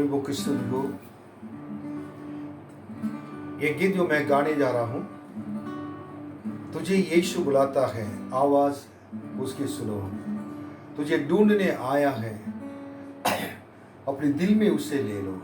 प्रभु की स्तुति हो। ये गीत जो मैं गाने जा रहा हूं, तुझे यीशु बुलाता है, आवाज उसकी सुनो। तुझे ढूंढने आया है, अपने दिल में उसे ले लो।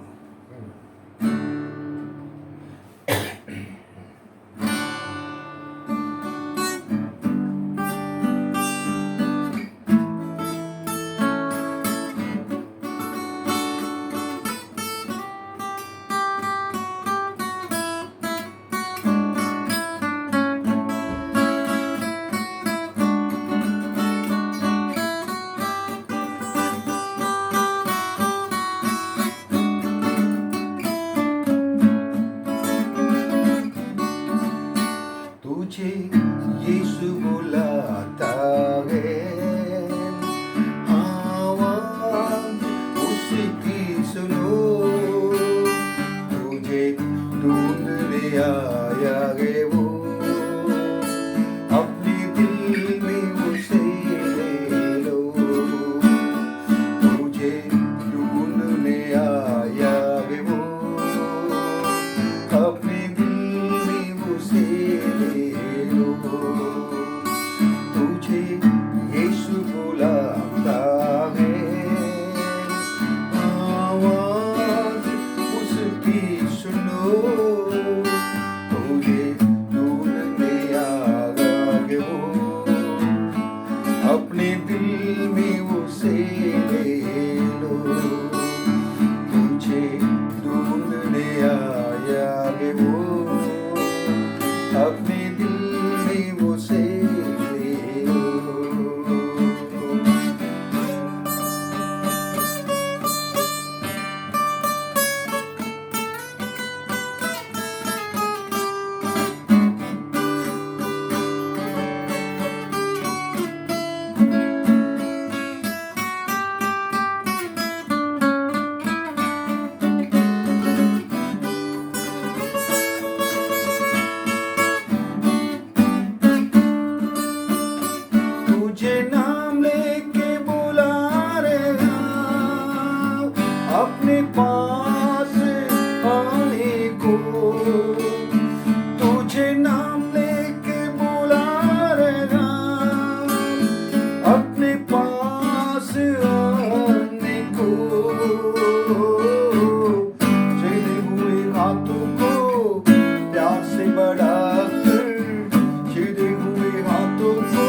तुझे यीशु बुलाता है, आवाज उसकी सुनो। तुझे ढूंढने आया है वो, अपने दिल में उसे ले लो। तुझे ढूंढने आया है वो, अपने दिल में उसे ले लो। तुझे यीशु बुलाता है, आवाज उसकी सुनो। तुझे ढूंढने आया है वो, अपने दिल में उसे ले लो। तुझे ढूंढने आया है वो, अपने दिल में उसे ले लो। तुझे नाम लेके बुला रहा, अपने पास आने को। तुझे नाम लेके बुला रहा, अपने पास आने को। चले हुए हाथों को प्यार से बढ़ाकर, छिड़े हुए हाथों को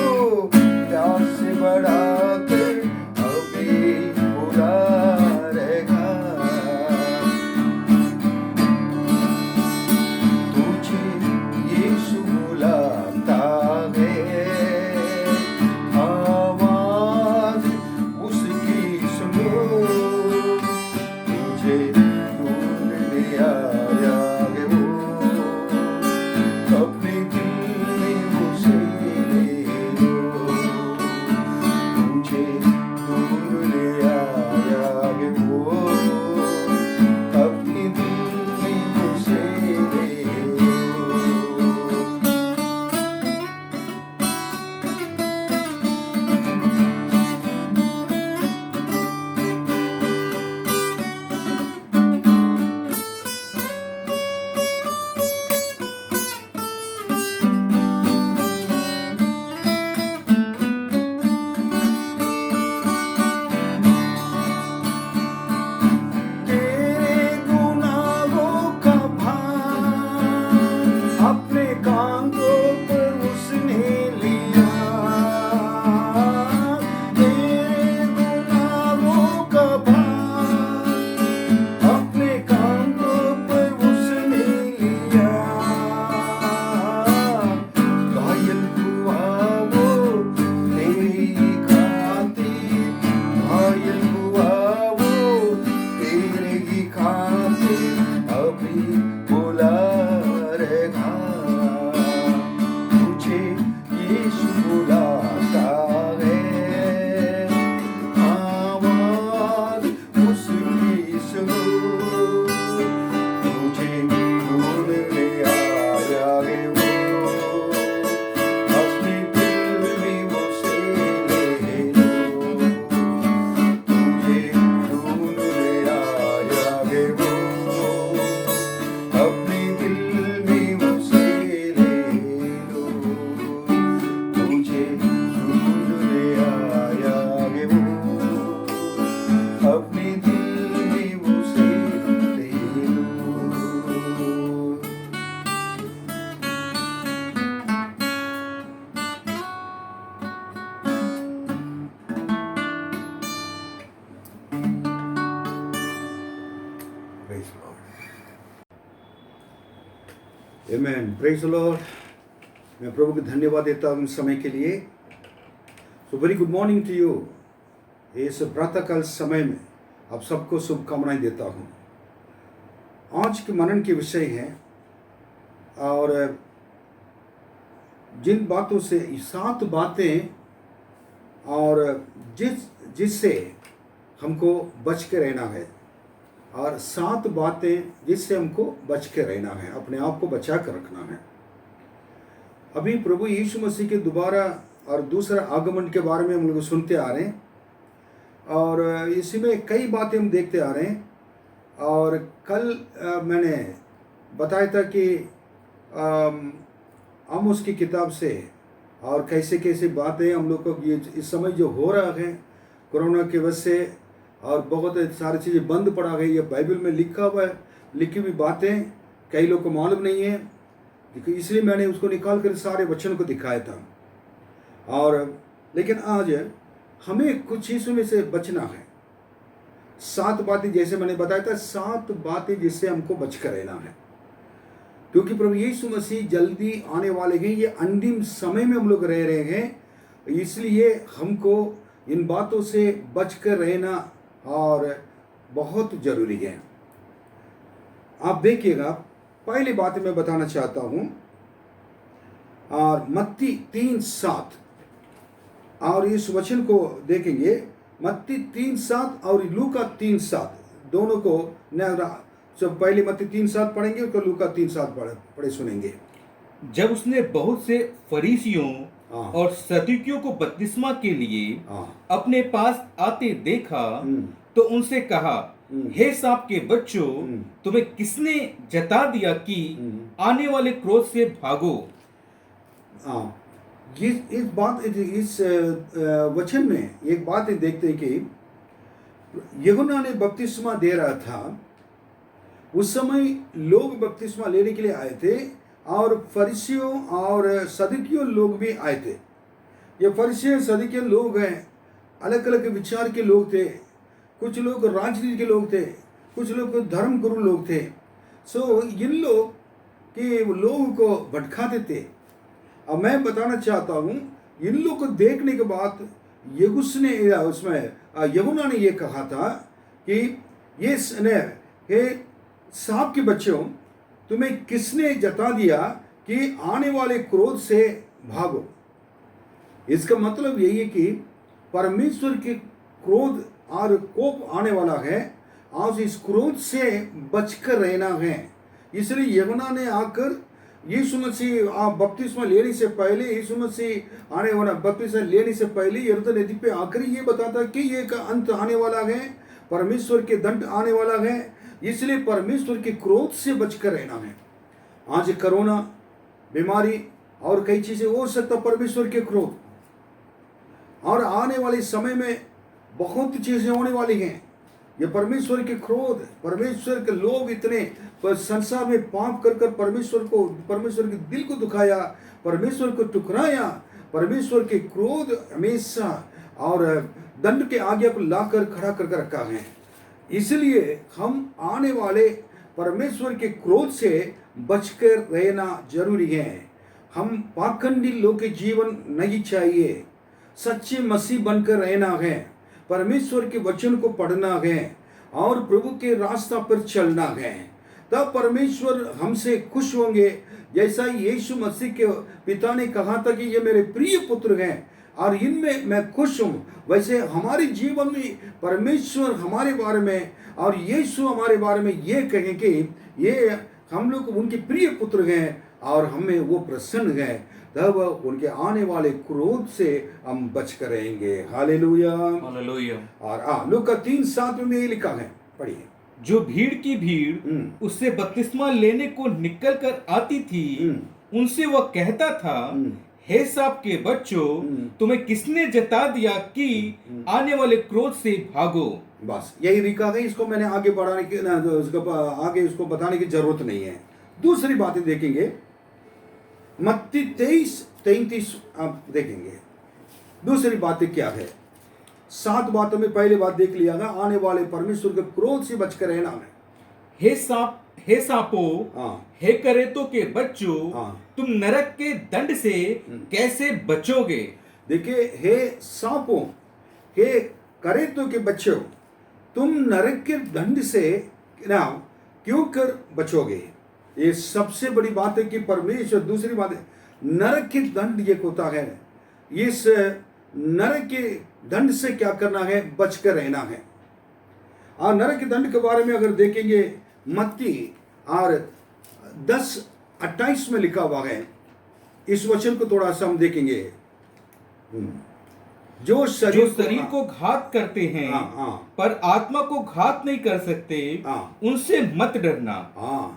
प्यार से बढ़ाकर अभी बुला रहेगा। तुझे यीशु बुलाता है, आवाज उसकी सुनो। तुझे ढूंढने आया है वो, अपने दिल में उसे ले लो। तुझे ढूंढने आया है वो, अपने दिल में उसे ले लो। तेरे गुनाहों का भार अपने कांधों पर उसने लिया। तेरे गुनाहों का भार अपने कांधों पर उसने लिया। घायल हुआ वो तेरी खातिर, घायल हुआ वो तेरे ही खातिर अभी बुला रहेगा। तुझे यीशु बुलाता है, आवाज उसकी सुनो। तुझे ढूंढने आया है वो, अपने दिल में उसे ले लो। तुझे ढूंढने आया Amen. Praise the Lord. मैं प्रभु को धन्यवाद देता हूँ समय के लिए. So very good morning to you. इस प्रातःकाल समय में आप सबको शुभकामनाएं देता हूँ. आज के मनन के विषय है और जिन बातों से 7 बातें और जिससे हमको बच के रहना है और 7 बातें जिससे हमको बच के रहना है, अपने आप को बचा कर रखना है. अभी प्रभु यीशु मसीह के दोबारा और दूसरा आगमन के बारे में हम लोग सुनते आ रहे हैं और इसी में कई बातें हम देखते आ रहे हैं. और कल मैंने बताया था कि आमोस की किताब से और कैसे कैसे बातें हम लोग को ये इस समय जो हो रहा है कोरोना की वजह से और बहुत सारी चीज़ें बंद पड़ा गई. ये बाइबल में लिखा हुआ है, लिखी हुई बातें कई लोग को मालूम नहीं है, इसलिए मैंने उसको निकाल कर सारे वचन को दिखाया था. और लेकिन आज हमें कुछ चीज़ों में से बचना है. 7 बातें जैसे मैंने बताया था, 7 बातें जिससे हमको बच कर रहना है, क्योंकि प्रभु यीशु मसीह जल्दी आने वाले हैं. ये अंतिम समय में हम लोग रह रहे हैं, इसलिए हमको इन बातों से बच कर रहना और बहुत ज़रूरी है. आप देखिएगा, पहली बात मैं बताना चाहता हूँ और मत्ती 3:7 और इस वचन को देखेंगे. मत्ती 3:7 और लूका 3:7 दोनों को जब पहले मत्ती 3:7 पढ़ेंगे तो लूका 3:7 पढ़े सुनेंगे. जब उसने बहुत से फरीसियों और सदूकियों को बपतिस्मा के लिए अपने पास आते देखा तो उनसे कहा, हे सांप के बच्चों, तुम्हें किसने जता दिया कि आने वाले क्रोध से भागो. इस वचन में एक बात देखते हैं कि यूहन्ना ने बपतिस्मा दे रहा था. उस समय लोग बपतिस्मा लेने के लिए आए थे और फरीसियों और सदूकियों लोग भी आए थे. ये फरीसियों सदूकियों लोग हैं, अलग अलग विचार के लोग थे. कुछ लोग राजनीति के लोग थे, कुछ लोग धर्म गुरु लोग थे. सो इन लोग के लोगों को भटकाते थे. अब मैं बताना चाहता हूँ, इन लोग को देखने के बाद यूहन्ना ने ये कहा था कि ये सांप के बच्चों, तुम्हें किसने जता दिया कि आने वाले क्रोध से भागो. इसका मतलब यही है कि परमेश्वर के क्रोध और कोप आने वाला है. आज इस क्रोध से बचकर रहना है. इसलिए यूहन्ना ने आकर यीशु मसीह बपतिस्मा लेने से पहले, यीशु मसीह आने वाला बपतिस्मा लेने से पहले यरदन नदी पे आकर ये बताता कि ये का अंत आने वाला है, परमेश्वर के दंड आने वाला है. इसलिए परमेश्वर के क्रोध से बचकर रहना है. आज कोरोना बीमारी और कई चीजें हो सकता, परमेश्वर के क्रोध, और आने वाले समय में बहुत चीजें होने वाली हैं. ये परमेश्वर के क्रोध, परमेश्वर के लोग इतने संसार में पाप कर कर परमेश्वर के दिल को दुखाया, परमेश्वर को टुकराया. परमेश्वर के क्रोध हमेशा और दंड के आगे को लाकर खड़ा कर रखा है. इसलिए हम आने वाले परमेश्वर के क्रोध से बचकर रहना जरूरी है. हम पाखंडी लोग के जीवन नहीं चाहिए. सच्चे मसीह बनकर रहना है, परमेश्वर के वचन को पढ़ना है और प्रभु के रास्ता पर चलना है. तब परमेश्वर हमसे खुश होंगे. जैसा यीशु मसीह के पिता ने कहा था कि ये मेरे प्रिय पुत्र हैं और इनमें मैं खुश हूँ, वैसे हमारे जीवन में परमेश्वर हमारे बारे में और यीशु हमारे बारे में ये कहें कि ये हम लोग उनके प्रिय पुत्र हैं और हमें वो प्रसन्न हैं. तब उनके आने वाले क्रोध से हम बच कर रहेंगे. Hallelujah, hallelujah. और लूका 3:7 में ये लिखा है, पढ़िए. जो भीड़ की भीड़ उससे बपतिस्मा लेने को निकल कर आती थी, उनसे वह कहता था, हे सांप के बच्चों, तुम्हें किसने जता दिया कि आने वाले क्रोध से भागो. बस यही लिखा है. इसको मैंने आगे बढ़ाने की आगे इसको बताने की जरूरत नहीं है. दूसरी बातें देखेंगे, मत्ती 23:33 आप देखेंगे. दूसरी बातें क्या है? 7 बातों में पहले बात देख लिया था, आने वाले परमेश्वर के क्रोध से बचकर रहना है. हे सांपों, हाँ हे करेतों के बच्चों, हाँ तुम नरक के दंड से कैसे बचोगे? देखिए, हे सांपों, हे करेतों के बच्चों, तुम नरक के दंड से ना क्यों कर बचोगे? ये सबसे बड़ी बात है कि परमेश्वर, दूसरी बात है नरक के दंड ये होता है, इस नरक के दंड से क्या करना है? बच कर रहना है। और नरक के दंड के बारे में अगर देखेंगे, मत्ती और 10:28 में लिखा हुआ है। इस वचन को थोड़ा सा हम देखेंगे। जो शरीर को घात करते हैं, पर आत्मा को घात नहीं कर सकते, उनसे मत डरना,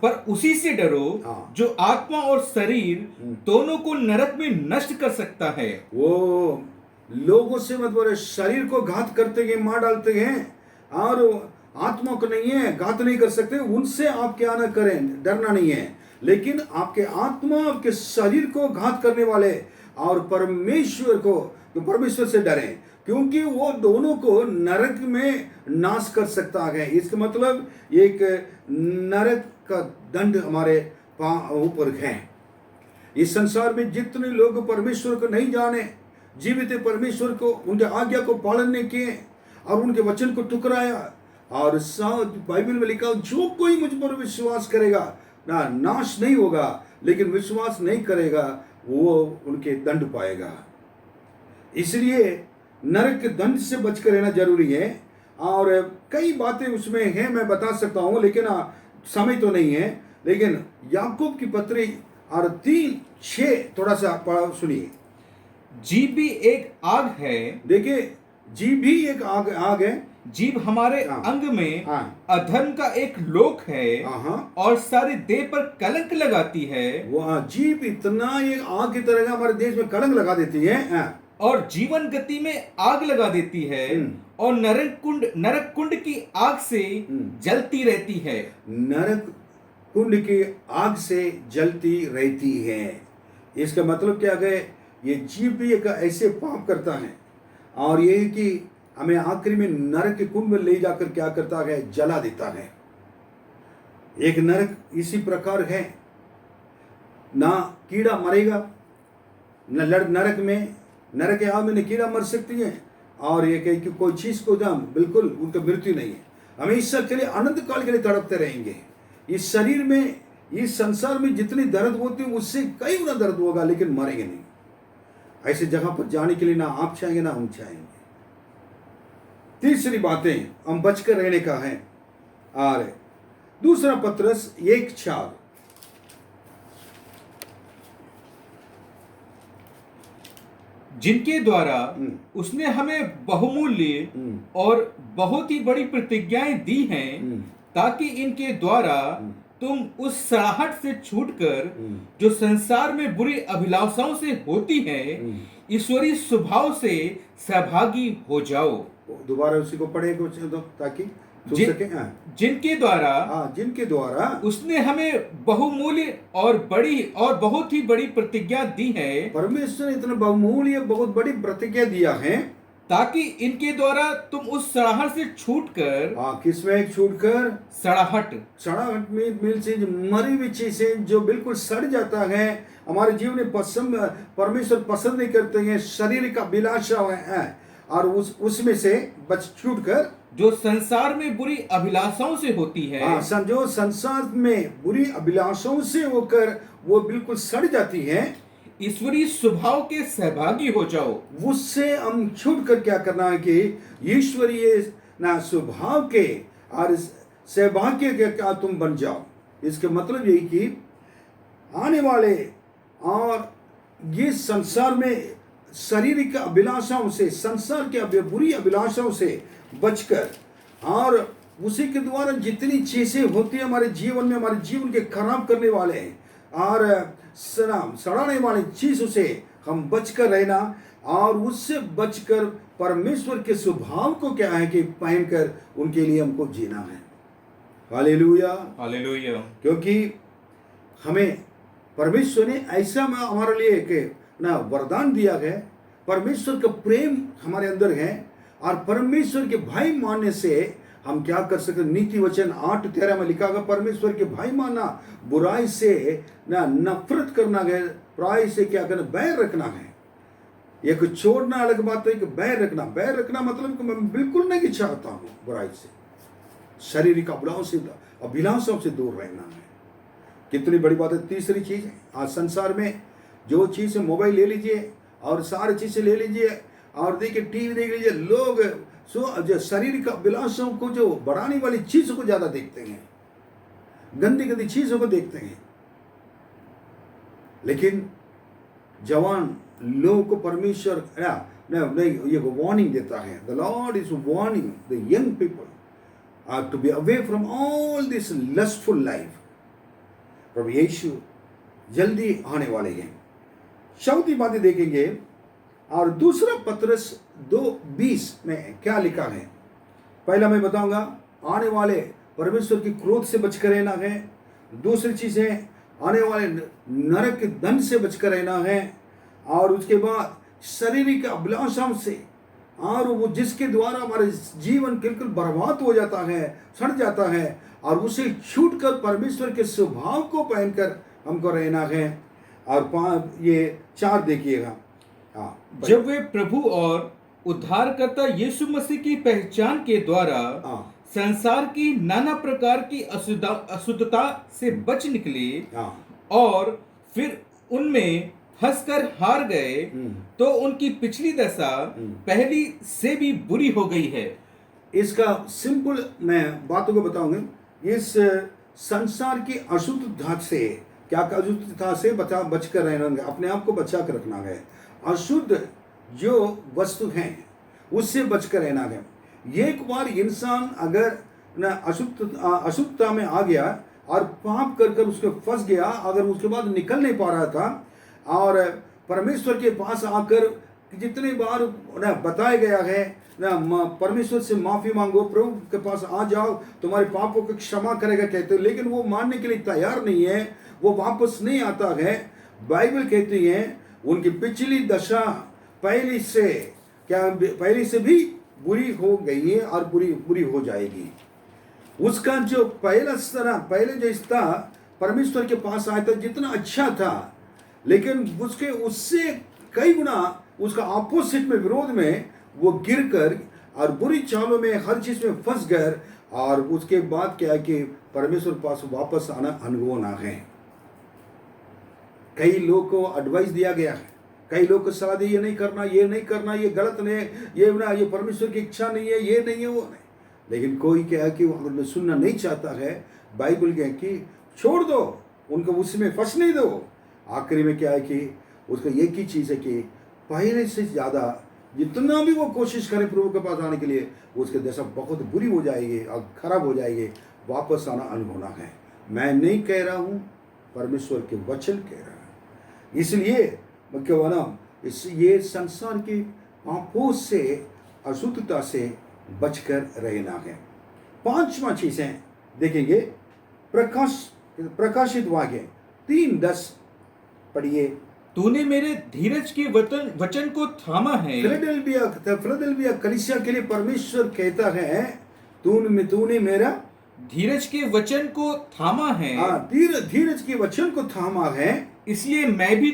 पर उसी से डरो जो आत्मा और शरीर दोनों को नरक में नष्ट कर सकता है। वो लोगों से मत बोले, शरीर को घात करते हैं, मार डालते हैं, और आत्मा को नहीं है, घात नहीं कर सकते, उनसे आप क्या ना करें, डरना नहीं है। लेकिन आपके आत्मा, आपके शरीर को घात करने वाले और परमेश्वर को, तो परमेश्वर से डरें, क्योंकि वो दोनों को नरक में नाश कर सकता है। इसका मतलब एक नरक का दंड हमारे ऊपर है। इस संसार में जितने लोग परमेश्वर को नहीं जाने, जीवित परमेश्वर को, उनके आज्ञा को पालन नहीं किए और उनके वचन को ठुकराया, और बाइबल में लिखा, जो कोई मुझ पर विश्वास करेगा ना नाश नहीं होगा, लेकिन विश्वास नहीं करेगा वो उनके दंड पाएगा। इसलिए नरक के दंड से बचकर रहना जरूरी है। और कई बातें उसमें हैं, मैं बता सकता हूं, लेकिन समय तो नहीं है। लेकिन याकूब की पत्री और 3:6 थोड़ा सा सुनिए। जीभ भी एक आग है। देखिए, जीभ भी एक आग है। जीभ हमारे अंग में अधर्म का एक लोक है, और सारी देह पर कलंक लगाती है। वो जीभ इतना एक आग की तरह हमारे देश में कलंक लगा देती है, और जीवन गति में आग लगा देती है, और नरक कुंड की आग से जलती रहती है। नरक कुंड की आग से जलती रहती है। इसका मतलब क्या है? ये जीव भी एक ऐसे पाप करता है, और ये कि हमें आखिरी में नरक के कुंड में ले जाकर क्या करता है? जला देता है। एक नरक इसी प्रकार है, ना कीड़ा मरेगा, नरक में, नरक के आग में कीड़ा मर सकती है, और ये कि कोई चीज को दाम बिल्कुल उनका मृत्यु नहीं है, हमेशा के लिए अनंत काल के लिए तड़पते रहेंगे। इस शरीर में, इस संसार में जितनी दर्द होती है उससे कई गुना दर्द होगा, लेकिन मरेंगे नहीं। ऐसी जगह पर जाने के लिए ना आप चाहेंगे ना हम चाहेंगे। तीसरी बातें हम बचकर रहने का है। और दूसरा पत्रस 1:4, जिनके द्वारा उसने हमें बहुमूल्य और बहुत ही बड़ी प्रतिज्ञाएं दी हैं, ताकि इनके द्वारा तुम उस सड़ाहट से छूटकर जो संसार में बुरी अभिलाषाओं से होती है, ईश्वरीय स्वभाव से सहभागी हो जाओ। दोबारा उसी को पढ़े तो ताकि जिनके द्वारा उसने हमें बहुमूल्य और बहुत ही बड़ी प्रतिज्ञा दी है। परमेश्वर ने इतना बहुमूल्य बहुत बड़ी प्रतिज्ञा दिया है, ताकि इनके द्वारा तुम उस सड़ाहट से छूटकर, किसमें छूटकर? सड़ाहट में मिल से मरी हुई चीजें जो बिल्कुल सड़ जाता है, हमारे जीवन में परमेश्वर पसंद नहीं करते हैं, शरीर का अभिलाषा है, और उसमें से छूटकर जो संसार में बुरी अभिलाषाओं से होती है, जो संसार में बुरी अभिलाषाओं से होकर वो बिल्कुल सड़ जाती है, ईश्वरीय स्वभाव के सहभागी हो जाओ। उससे हम छूट कर क्या करना है कि ईश्वरीय स्वभाव के और सहभागी के क्या तुम बन जाओ। इसके मतलब यही कि आने वाले और ये संसार में शारीरिक अभिलाषाओं से, संसार के बुरी अभिलाषाओं से बचकर, और उसी के द्वारा जितनी चीजें होती है हमारे जीवन में, हमारे जीवन के खराब करने वाले और सड़ाने वाली चीजों से हम बचकर रहना, और उससे बचकर परमेश्वर के स्वभाव को क्या है कि पहनकर उनके लिए हमको जीना है। Hallelujah, hallelujah. क्योंकि हमें परमेश्वर ने ऐसा हमारे लिए एक वरदान दिया है। परमेश्वर का प्रेम हमारे अंदर है, और परमेश्वर के भाई मानने से हम क्या कर सकते? नीति वचन 8:13 में लिखा गया, परमेश्वर के भाई मानना, बुराई से ना नफरत करना है, बुराई से क्या करना? बैर रखना है। एक छोड़ना अलग बात है कि बैर रखना मतलब कि मैं बिल्कुल नहीं चाहता हूं बुराई से, शारीरिक अभिलाषों से दूर रहना है। कितनी बड़ी बात है। तीसरी चीज, आज संसार में जो चीज, मोबाइल ले लीजिए और सारी चीजें ले लीजिए और देखिए, टीवी देख लीजिए, लोग जो शारीरिक अभिलाषों को जो बढ़ाने वाली चीजों को ज्यादा देखते हैं, गंदी गंदी चीजों को देखते हैं। लेकिन जवान लोगों को परमेश्वर ये वार्निंग देता है। The Lord is warning the young people to be away from all this lustful life. प्रभु यीशु जल्दी आने वाले हैं। चौथी बातें देखेंगे, और दूसरा पत्रस 2:20 में क्या लिखा है। पहला मैं बताऊंगा, आने वाले परमेश्वर की क्रोध से बचकर रहना है। दूसरी चीज है, आने वाले नरक के दंड से बचकर रहना है। और उसके बाद शारीरिक अभिलाषाओं से, और वो जिसके द्वारा हमारे जीवन बिल्कुल बर्बाद हो जाता है, सड़ जाता है, और उसे छूटकर परमेश्वर के स्वभाव को पहनकर हमको रहना है। और ये 4 देखिएगा। हाँ, जब वे प्रभु और उद्धारकर्ता यीशु मसीह की पहचान के द्वारा संसार की नाना प्रकार की अशुद्धता से बच निकले और फिर उनमें फंसकर हार गए, तो उनकी पिछली दशा पहली से भी बुरी हो गई है। इसका सिंपल मैं बातों को बताऊंगा। इस संसार की अशुद्धता से, क्या अशुद्धता से बचकर रहना, अपने आप को बचा कर रखना है। अशुद्ध जो वस्तु हैं उससे बचकर रहना है। एक बार इंसान अगर न अशुद्धता में आ गया और पाप कर उसके फंस गया, अगर उसके बाद निकल नहीं पा रहा था, और परमेश्वर के पास आकर जितने बार न बताया गया है ना, परमेश्वर से माफी मांगो, प्रभु के पास आ जाओ, तुम्हारे पापों को क्षमा करेगा कहते हैं, लेकिन वो मानने के लिए तैयार नहीं है, वो वापस नहीं आता है। बाइबल कहती है उनकी पिछली दशा पहले से भी बुरी हो गई है और बुरी हो जाएगी। उसका जो पहले जो था, परमेश्वर के पास आया था, जितना अच्छा था, लेकिन उससे कई गुना उसका ऑपोजिट में, विरोध में वो गिरकर और बुरी चालों में, हर चीज में फंस गए। और उसके बाद क्या है कि परमेश्वर के पास वापस आना अनुभव ना है। कई लोग को एडवाइस दिया गया है, कई लोग को सलाह दी, ये नहीं करना, ये गलत नहीं, ये परमेश्वर की इच्छा नहीं है, ये नहीं है, वो नहीं। लेकिन कोई क्या है कि अगर सुनना नहीं चाहता है, बाइबल क्या है कि छोड़ दो उनको, उसमें फंसने दो। आखिरी में क्या है कि उसका एक ही चीज है कि पहले से ज्यादा जितना भी वो कोशिश करे प्रभु के पास आने के लिए, उसके दशा बहुत बुरी हो जाएगी और खराब हो जाएगी। वापस आना अनुभवना है। मैं नहीं कह रहा हूं, परमेश्वर के वचन कह रहा है। इसलिए क्या ना, ये संसार की पापों से, अशुद्धता से बचकर रहना है। 5वां चीजें देखेंगे, प्रकाशित वाक्य 3:10 पढ़िए। तूने मेरे धीरज के वचन को थामा है। फिलदेल्फिया कलीसिया के लिए परमेश्वर कहता है, तूने मेरा धीरज के वचन को थामा है। धीरज के वचन को थामा है, इसलिए मैं भी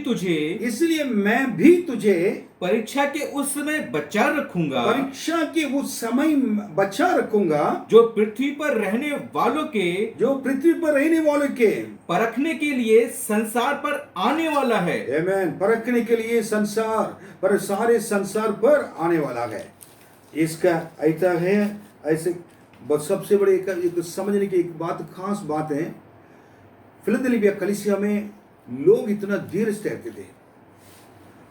तुझे परीक्षा के उस समय बचा रखूंगा, जो पृथ्वी पर रहने वालों के परखने के लिए संसार पर आने वाला है। आमीन। परखने के लिए सारे संसार पर आने वाला है। इसका ऐसा है, ऐसे सबसे बड़ी एक समझने की एक बात, खास बात है, फिलदेल्फिया कलीसिया में लोग इतना धीरज रहते थे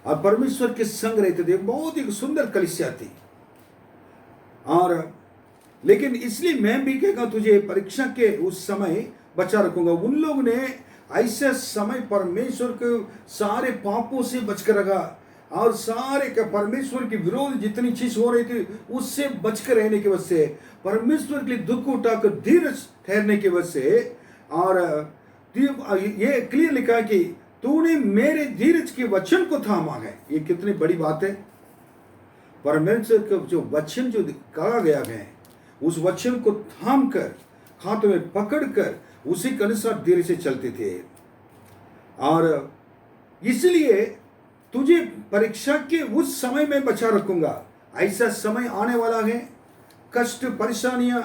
और परमेश्वर के संग रहते थे। बहुत ही सुंदर कलीसिया थी। और लेकिन इसलिए मैं भी कहूँगा, तुझे परीक्षा के उस समय बचा रखूंगा। उन लोग ने ऐसे समय परमेश्वर के सारे पापों से बचकर रखा और सारे के परमेश्वर के विरोध जितनी चीज हो रही थी उससे बचकर रहने की वजह से, परमेश्वर के लिए दुख उठाकर धीरज ठहरने की वजह से। और ये क्लियर लिखा है कि तूने मेरे धीरज के वचन को थामा है। ये कितनी बड़ी बात है। परमेश्वर का जो वचन जो कहा गया है उस वचन को थाम कर हाथों में पकड़ कर उसी के अनुसार धीरे से चलते थे। और इसलिए तुझे परीक्षा के उस समय में बचा रखूंगा। ऐसा समय आने वाला है, कष्ट, परेशानियां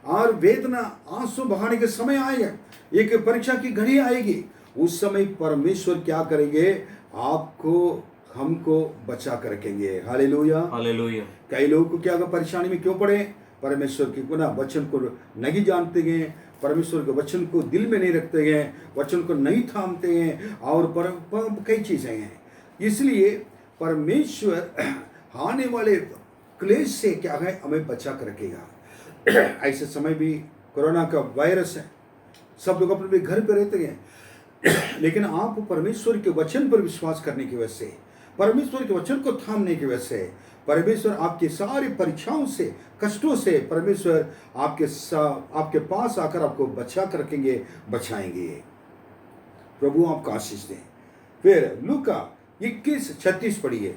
और वेदना, आंसू बहाने के समय आएगा। एक परीक्षा की घड़ी आएगी। उस समय परमेश्वर क्या करेंगे? आपको, हमको बचा कर रखेंगे। Hallelujah, hallelujah. कई लोगों को क्या परेशानी में क्यों पड़े? परमेश्वर के वचन को नहीं जानते हैं, परमेश्वर के वचन को दिल में नहीं रखते हैं, वचन को नहीं थामते हैं, और कई चीजें हैं। इसलिए परमेश्वर आने वाले क्लेश से क्या है, हमें बचा कर रखेगा। ऐसे समय भी कोरोना का वायरस है, सब लोग अपने घर पे रहते हैं, लेकिन आप परमेश्वर के वचन पर विश्वास करने की वजह से, परमेश्वर के वचन को थामने की वजह से, परमेश्वर आपकी सारी परीक्षाओं से, कष्टों से परमेश्वर आपके पास आकर आपको बचा कर रखेंगे, बचाएंगे। प्रभु आपको आशीष दें। फिर लूका 21:36 पढ़िए।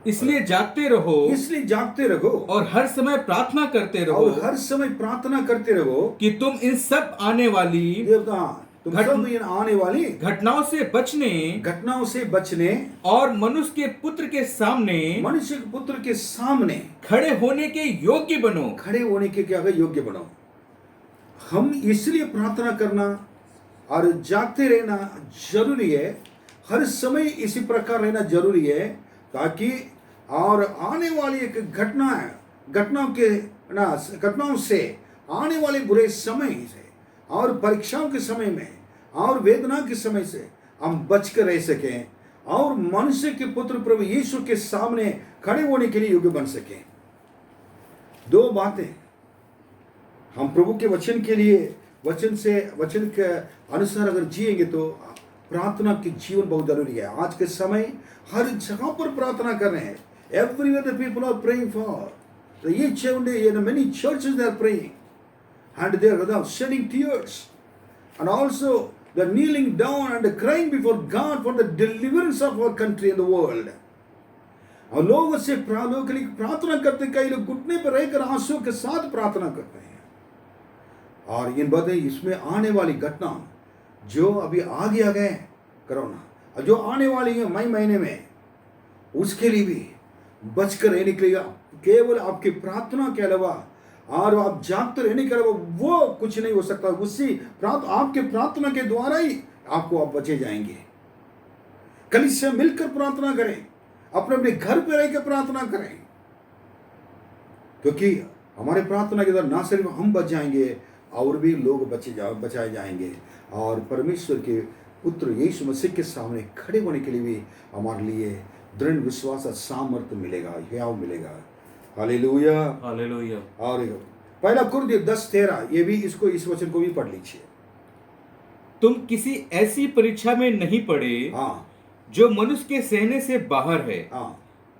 इसलिए जागते रहो, इसलिए जागते रहो और हर समय प्रार्थना करते रहो, और हर समय प्रार्थना करते रहो कि तुम इन सब आने वाली घटनाओं से बचने और मनुष्य के पुत्र के सामने खड़े होने के योग्य बनो। खड़े होने के क्या योग्य बनो। हम इसलिए प्रार्थना करना और जागते रहना जरूरी है। हर समय इसी प्रकार रहना जरूरी है, ताकि और आने वाली एक घटनाओं से, आने वाले बुरे समय से और परीक्षाओं के समय में और वेदना के समय से हम बच कर रह सकें, और मनुष्य के पुत्र प्रभु यीशु के सामने खड़े होने के लिए योग्य बन सकें। दो बातें, हम प्रभु के वचन के लिए, वचन के अनुसार अगर जिएंगे तो प्रार्थना की जीवन बहुत जरूरी है। आज के समय हर जगह पर प्रार्थना कर रहे हैं। Everywhere the people are praying for. Each and every day, in many churches they are praying, and they are shedding tears, and also they are kneeling down and crying before God for the deliverance of our country and the world. और लोग उससे लोगों के लिए प्रार्थना करते, कई लोग घुटने पर रहकर आंसू के साथ प्रार्थना करते हैं। और इन बातें, इसमें आने वाली घटना जो अभी आगे आ गए कोरोना, और जो आने वाली है मई महीने में, उसके लिए भी बचकर रहने के लिए केवल आपकी प्रार्थना के अलावा और आप जागते रहने के अलावा वो कुछ नहीं हो सकता। आपके प्रार्थना के द्वारा ही आप बचे जाएंगे। कलीसिया मिलकर प्रार्थना करें, अपने अपने घर पे रहकर प्रार्थना करें, क्योंकि हमारे प्रार्थना के द्वारा ना सिर्फ हम बच जाएंगे और भी लोग बचाए जाएंगे, और परमेश्वर के पुत्र यीशु मसीह के सामने खड़े होने के लिए भी हमारे लिए दृढ़ विश्वास और सामर्थ्य मिलेगा, ह्याव मिलेगा। Hallelujah, hallelujah. और पहला कुरिन्थियों 10:13, ये भी इस वचन को भी पढ़ लीजिए। तुम किसी ऐसी परीक्षा में नहीं पड़े जो मनुष्य के सहने से बाहर है।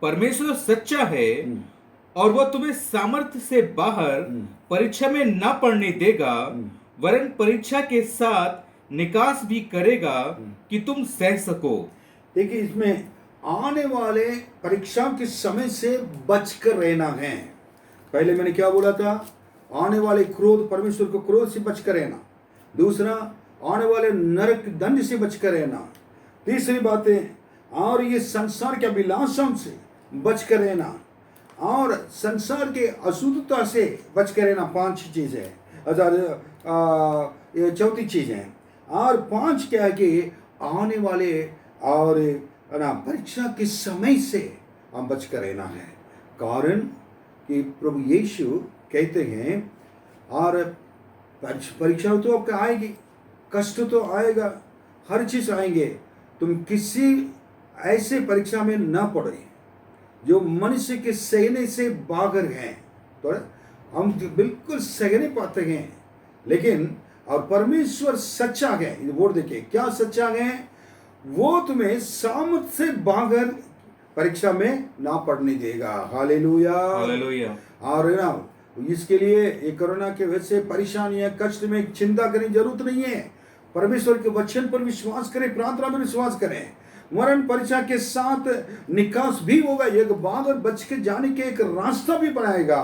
परमेश्वर सच्चा है और वह तुम्हें सामर्थ्य से बाहर परीक्षा में ना पड़ने देगा, वरन परीक्षा के साथ निकास भी करेगा कि तुम सह सको। देखिए, इसमें आने वाले परीक्षाओं के समय से बचकर रहना है। पहले मैंने क्या बोला था? आने वाले क्रोध, परमेश्वर को क्रोध से बचकर रहना। दूसरा, आने वाले नरक दंड से बचकर रहना। तीसरी बातें, और ये संसार के अभिलाषाओं से बचकर रहना, और संसार के अशुद्धता से बचकर रहना। 5 चीजें, ये चौथी चीज है। और 5 क्या है कि आने वाले और परीक्षा के समय से हम बचकर रहना है। कारण कि प्रभु यीशु कहते हैं, और परीक्षा तो आपका आएगी, कष्ट तो आएगा, हर चीज आएंगे। तुम किसी ऐसे परीक्षा में ना पड़े जो मनुष्य के सहने से बाहर हैं। तो हम बिल्कुल सह नहीं पाते हैं, लेकिन और परमेश्वर सच्चा है। बोल देखिए क्या सच्चा है, वो तुम्हें सामर्थ से बाहर परीक्षा में ना पढ़ने देगा। Hallelujah, hallelujah. और ना इसके लिए ये कोरोना के वजह से परेशानियां, कष्ट में चिंता करने की जरूरत नहीं है। परमेश्वर के वचन पर विश्वास करें, प्रार्थना में विश्वास करें। मरण परीक्षा के साथ निकास भी होगा, एक भाग और बच के जाने के एक रास्ता भी बनाएगा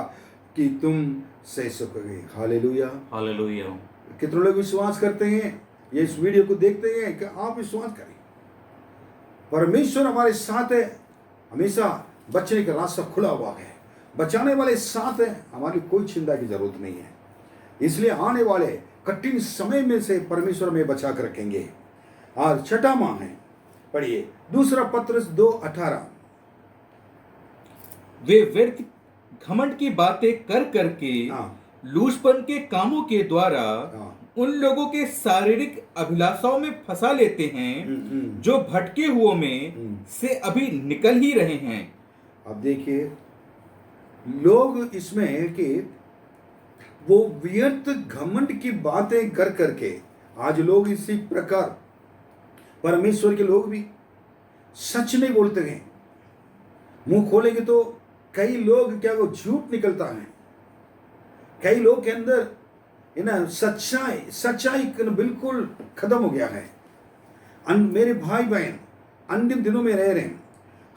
कि तुम सह सकोगे। Hallelujah, hallelujah. कितने लोग विश्वास करते हैं, ये इस वीडियो को देखते हैं कि आप विश्वास करें परमेश्वर हमारे साथ है, हमेशा बचने का रास्ता खुला हुआ है, बचाने वाले साथ है, हमारी कोई चिंता की जरूरत नहीं है। इसलिए आने वाले कठिन समय में से परमेश्वर हमें बचा कर रखेंगे। और छठा माह है, पढ़िए दूसरा पत्रस 2:18। वे व्यर्थ घमंड की बातें कर करके लूचपन के कामों के द्वारा उन लोगों के शारीरिक अभिलाषाओं में फंसा लेते हैं जो भटके हुओं में से अभी निकल ही रहे हैं। अब देखिए लोग इसमें है कि वो व्यर्थ घमंड की बातें कर करके, आज लोग इसी प्रकार परमेश्वर के लोग भी सच नहीं बोलते हैं। मुंह खोलेंगे तो कई लोग क्या वो झूठ निकलता है, कई लोग के अंदर ना सच्चाई बिल्कुल खत्म हो गया है। मेरे भाई बहन अंतिम दिनों में रह रहे हैं,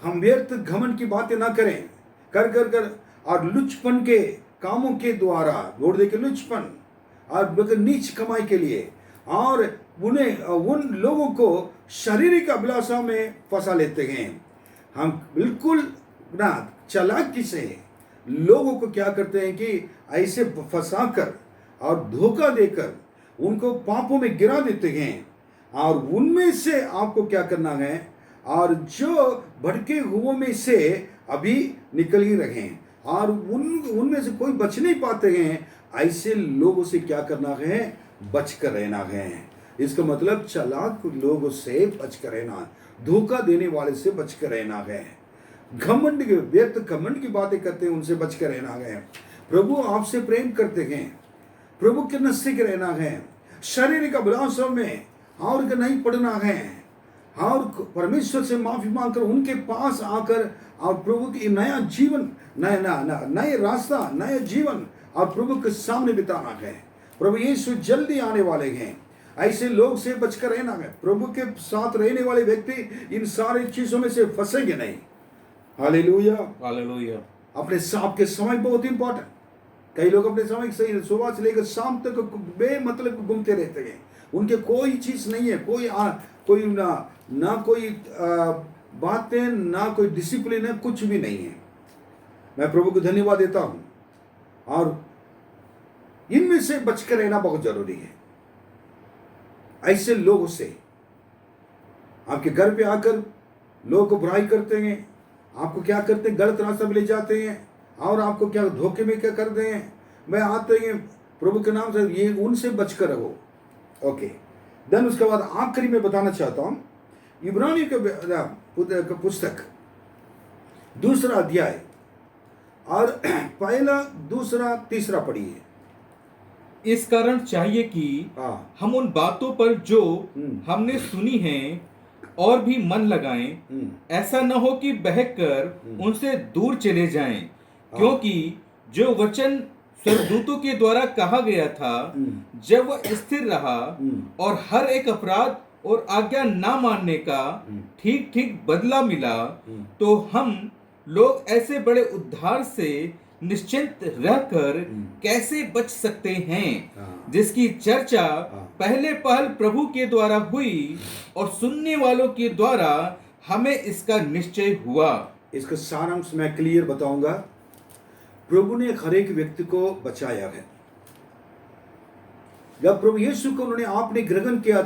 हम व्यर्थ घमंड की बातें ना करें, कर कर कर और लुचपन के कामों के द्वारा जोड़ दे के लुचपन और नीच कमाई के लिए और उन्हें उन लोगों को शारीरिक अभिलाषा में फंसा लेते हैं। हम बिल्कुल ना चालाकी से लोगों को क्या करते हैं कि ऐसे फंसा कर और धोखा देकर उनको पापों में गिरा देते हैं और उनमें से आपको क्या करना है, और जो भटके हुओं में से अभी निकल ही रहे हैं और उनमें से कोई बच नहीं पाते हैं, ऐसे लोगों से क्या करना है, बच कर रहना है। इसका मतलब चालाक लोगों से बच कर रहना, धोखा देने वाले से बच कर रहना है, घमंड व्यर्थ घमंड की बातें करते हैं उनसे बच कर रहना है। प्रभु आपसे प्रेम करते हैं, प्रभु के नजदीक रहना है, शारीरिक अभिलाषों में और नहीं पड़ना है और परमेश्वर से माफी मांगकर उनके पास आकर और प्रभु की नया जीवन, नए रास्ता, नया जीवन और प्रभु के सामने बिताना है। प्रभु यीशु जल्दी आने वाले हैं, ऐसे लोग से बचकर रहना है। प्रभु के साथ रहने वाले व्यक्ति इन सारी चीजों में से फंसेंगे नहीं। Hallelujah, hallelujah. अपने आपके समय बहुत इंपॉर्टेंट। कई लोग अपने समय सही सुबह से लेकर शाम तक बेमतलब घूमते रहते हैं, उनके कोई चीज नहीं है, कोई ना कोई बातें, ना कोई डिसिप्लिन है, कुछ भी नहीं है। मैं प्रभु को धन्यवाद देता हूं और इनमें से बचकर रहना बहुत जरूरी है। ऐसे लोगों से आपके घर पे आकर लोग को बुराई करते हैं, आपको क्या करते हैं, गलत रास्ता में ले जाते हैं और आपको क्या धोखे में क्या करते हैं, मैं आते हैं प्रभु के नाम से, ये उनसे बचकर रहो। ओके, देन उसके बाद आखिरी में बताना चाहता हूं इब्रानियों के पुस्तक 2 अध्याय और पहला, दूसरा, तीसरा पढ़िए। इस कारण चाहिए कि हम उन बातों पर जो हमने सुनी हैं और भी मन लगाएं, ऐसा न हो कि बहकर उनसे दूर चले जाएं, क्योंकि जो वचन स्वर्गदूतों के द्वारा कहा गया था, जब वह स्थिर रहा और हर एक अपराध और आज्ञा ना मानने का ठीक ठीक बदला मिला, तो हम लोग ऐसे बड़े उद्धार से निश्चिंत रहकर कैसे बच सकते हैं, जिसकी चर्चा पहले पहल प्रभु के द्वारा हुई और सुनने वालों के द्वारा हमें इसका निश्चय हुआ। इसका सारांश मैं क्लियर बताऊंगा। प्रभु ने हर एक व्यक्ति को बचाया है। जब प्रभु यीशु को उन्होंने आपने ग्रहण किया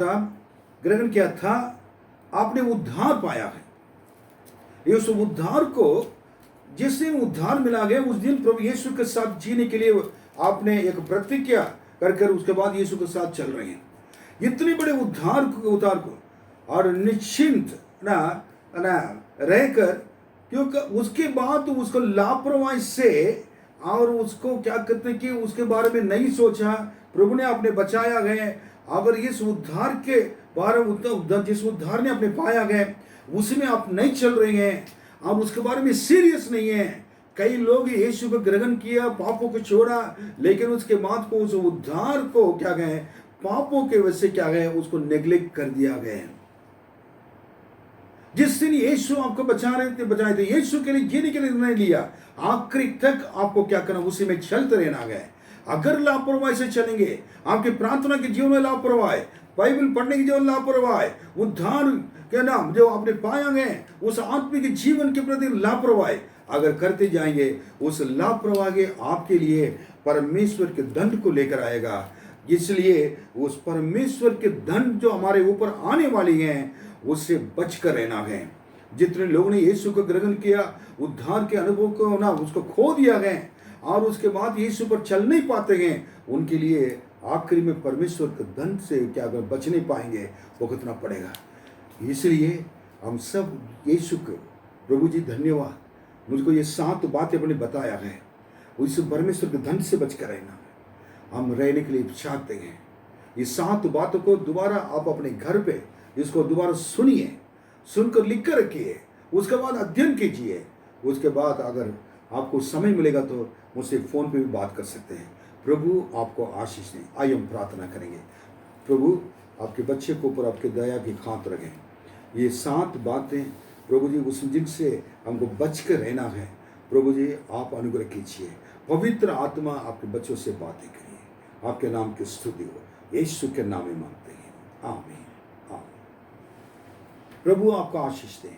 था, आपने उद्धार पाया है। इस उद्धार को जिस दिन उद्धार मिला गया, उस दिन प्रभु यीशु के साथ जीने के लिए आपने एक प्रतिज्ञा कर उसके बाद यीशु के साथ चल रहे हैं। इतने बड़े उद्धार को और निश्चिंत ना रहकर, क्योंकि उसके बाद उसको लापरवाही से और उसको क्या कहते हैं कि उसके बारे में नहीं सोचा, प्रभु ने आपने बचाया गया। अगर इस उद्धार के बारे में, जिस उद्धार ने आपने पाया गया, उसमें आप नहीं चल रहे हैं और उसके बारे में सीरियस नहीं है। कई लोग यीशु को ग्रहण किया, पापों को छोड़ा, लेकिन उसके बाद को उस उद्धार को क्या गए, पापों के वजह से क्या गए, उसको नेग्लेक्ट कर दिया गया। जिस दिन यीशु आपको बचाए थे, यीशु के लिए जीने के लिए निर्णय लिया, आखिरी तक आपको क्या करना, उसी में चलते रहना है। अगर लापरवाही से चलेंगे, आपकी प्रार्थना के जीवन में लापरवाही, बाइबल पढ़ने के जीवन लापरवाही, उद्धार के नाम जो आपने पाया है उस आत्मिक जीवन के प्रति लापरवाही अगर करते जाएंगे, उस लापरवाही आपके लिए परमेश्वर के दंड को लेकर आएगा। इसलिए उस परमेश्वर के दंड जो हमारे ऊपर आने वाली हैं, उससे बचकर रहना है। जितने लोगों ने यीशु को ग्रहण किया, उद्धार के अनुभव को ना उसको खो दिया है और उसके बाद यीशु पर चल नहीं पाते हैं, उनके लिए आखिरी में परमेश्वर के दंड से क्या अगर बच नहीं पाएंगे, भुगतना पड़ेगा। इसलिए हम सब यीशु को, प्रभु जी धन्यवाद, मुझको ये 7 बातें अपने बताया है, उस परमेश्वर के दंड से बचकर रहना हम रहने के लिए चाहते हैं। ये 7 बातों को दोबारा आप अपने घर पे इसको दोबारा सुनिए, सुनकर लिख कर रखिए, उसके बाद अध्ययन कीजिए। उसके बाद अगर आपको समय मिलेगा तो मुझसे फ़ोन पे भी बात कर सकते हैं। प्रभु आपको आशीष दें। आइए हम प्रार्थना करेंगे। प्रभु आपके बच्चे को ऊपर आपके दया की खात रखें। ये 7 बातें प्रभु जी उस जिनसे हमको बच कर रहना है, प्रभु जी आप अनुग्रह कीजिए। पवित्र आत्मा आपके बच्चों से बातें करिए। आपके नाम की स्तुति हो, यीशु के नाम में मांगते हैं, आमीन। प्रभु आपका आशीष दें।